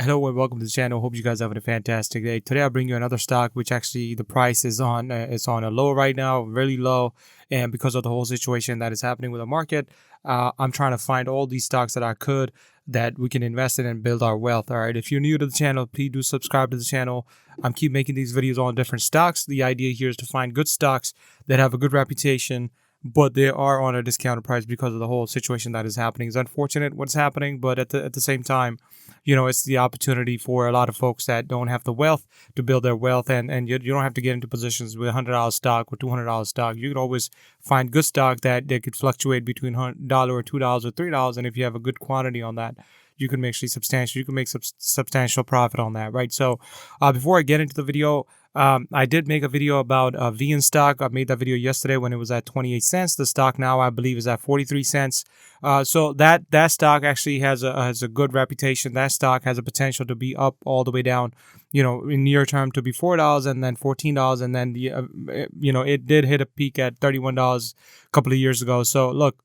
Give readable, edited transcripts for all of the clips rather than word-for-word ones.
Hello and welcome to the channel. Hope you guys are having a fantastic day. Today I'll bring you another stock which actually the price is on it's on a low right now, really low, and because of the whole situation that is happening with the market, I'm trying to find all these stocks that we can invest in and build our wealth. All right, if you're new to the channel, please do subscribe to the channel. I'm keep making these videos on different stocks. The idea here is to find good stocks that have a good reputation, but they are on a discounted price because of the whole situation that is happening. It's unfortunate what's happening, but at the same time, it's the opportunity for a lot of folks that don't have the wealth to build their wealth, and you don't have to get into positions with $100 stock or $200 stock. You could always find good stock that they could fluctuate between $1 or $2 or $3, and if you have a good quantity on that, you can make substantial profit on that, right? So before I get into the video, I did make a video about VN stock. I made that video yesterday when it was at 28 cents. The stock now, I believe, is at 43 cents. So that stock actually has a good reputation. That stock has a potential to be up all the way down, in near term to be $4 and then $14, and then it did hit a peak at $31 a couple of years ago. So look,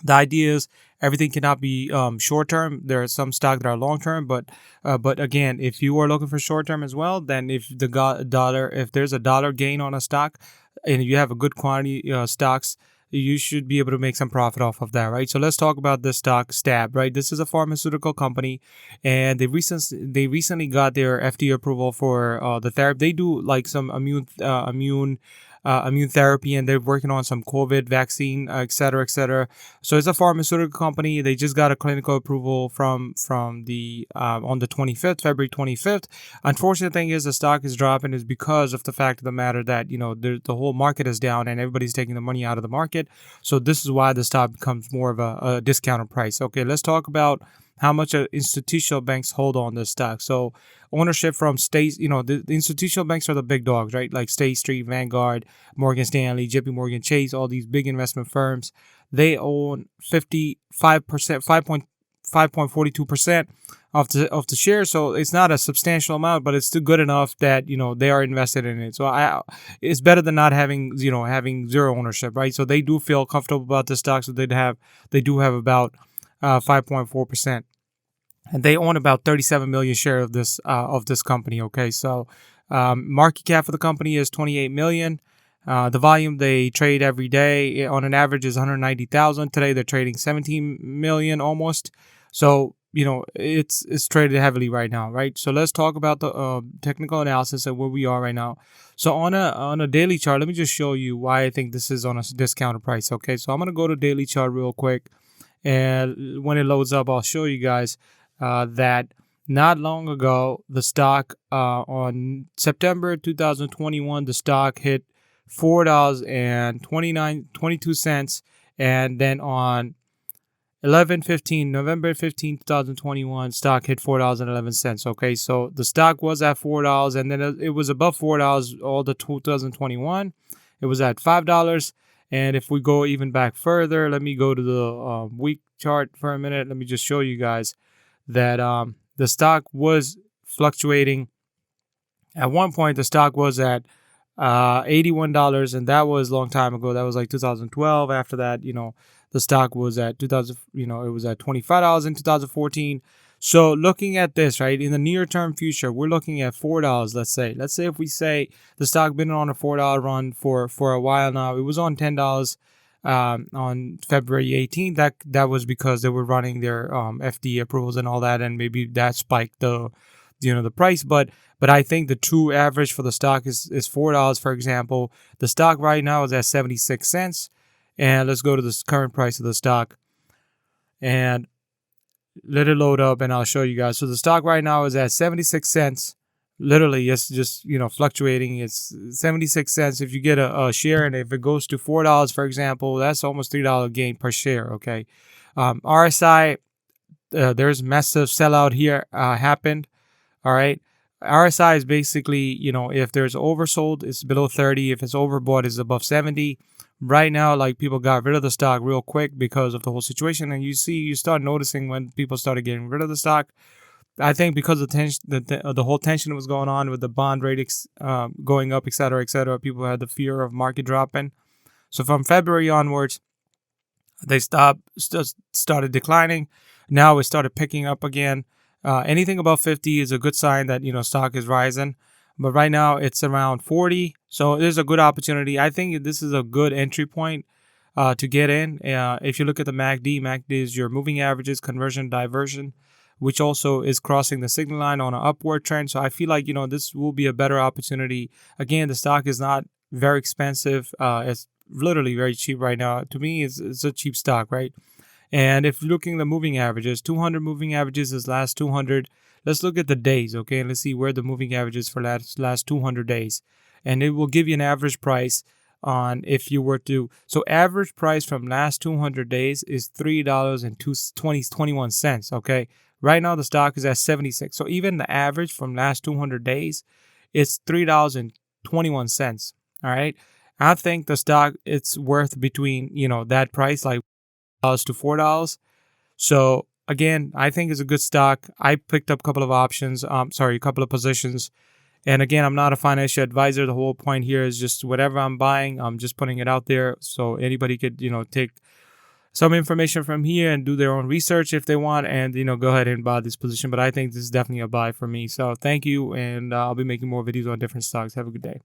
the idea is everything cannot be short term. There are some stocks that are long term, but again, if you are looking for short term as well, then if there's a dollar gain on a stock, and you have a good quantity stocks, you should be able to make some profit off of that, right? So let's talk about this stock, Stab, right? This is a pharmaceutical company, and they recently got their FDA approval for the therapy. They do like some immune therapy, and they're working on some COVID vaccine, et cetera, et cetera. So it's a pharmaceutical company. They just got a clinical approval from the on the 25th, February 25th. Unfortunate thing is the stock is dropping is because of the fact of the matter that the whole market is down and everybody's taking the money out of the market. So this is why the stock becomes more of a discounted price. Okay, let's talk about how much institutional banks hold on this stock. So ownership from states, the institutional banks are the big dogs, right? Like State Street, Vanguard, Morgan Stanley, JP Morgan Chase, all these big investment firms. They own 5.42% of the shares. So it's not a substantial amount, but it's still good enough that they are invested in it. So it's better than not having having zero ownership, right? So they do feel comfortable about the stock. So they do have about 5.4%. And they own about 37 million shares of this company. Okay, so market cap for the company is 28 million. The volume they trade every day on an average is 190,000. Today they're trading 17 million almost. So it's traded heavily right now, right? So let's talk about the technical analysis of where we are right now. So on a daily chart, let me just show you why I think this is on a discounted price. Okay, so I'm gonna go to daily chart real quick, and when it loads up, I'll show you guys that not long ago, the stock on September 2021, the stock hit $4.22, and then on November 15, 2021, stock hit $4.11. Okay, so the stock was at $4, and then it was above $4 all the 2021. It was at $5. And if we go even back further, let me go to the week chart for a minute. Let me just show you guys that the stock was fluctuating. At one point, the stock was at $81, and that was a long time ago. That was like 2012. After that, the stock was at it was at $25 in 2014. So looking at this, right, in the near term future, we're looking at $4. Let's say if we say the stock been on a $4 run for a while now. It was on $10 on February 18th. That was because they were running their FDA approvals and all that, and maybe that spiked the price. But I think the true average for the stock is $4. For example, the stock right now is at 76 cents, and let's go to the current price of the stock and let it load up, and I'll show you guys. So the stock right now is at 76 cents. Literally, it's just fluctuating. It's 76 cents. If you get a share, and if it goes to $4, for example, that's almost $3 gain per share. Okay, RSI, there's massive sellout here happened. All right, RSI is basically if there's oversold, it's below 30. If it's overbought, it's above 70. Right now, like, people got rid of the stock real quick because of the whole situation, and you start noticing when people started getting rid of the stock. I think because of the whole tension that was going on with the bond ratings going up, et cetera, people had the fear of market dropping. So from February onwards, they started declining. Now it started picking up again. Anything above 50 is a good sign that stock is rising. But right now it's around 40, so there's a good opportunity. I think this is a good entry point to get in. If you look at the MACD is your moving averages, conversion, diversion, which also is crossing the signal line on an upward trend. So I feel like this will be a better opportunity. Again, the stock is not very expensive. It's literally very cheap right now. To me, it's a cheap stock, right? And if you're looking at the moving averages, 200 moving averages is last 200. Let's look at the days, okay? And let's see where the moving average is for last 200 days. And it will give you an average price on if you were to. So average price from last 200 days is $3.21, okay? Right now the stock is at 76. So even the average from last 200 days is $3.21, all right? I think the stock, it's worth between, that price, like to $4. So again, I think it's a good stock. I picked up a couple of options. A couple of positions. And again, I'm not a financial advisor. The whole point here is just whatever I'm buying, I'm just putting it out there so anybody could, take some information from here and do their own research if they want, and go ahead and buy this position. But I think this is definitely a buy for me. So thank you, and I'll be making more videos on different stocks. Have a good day.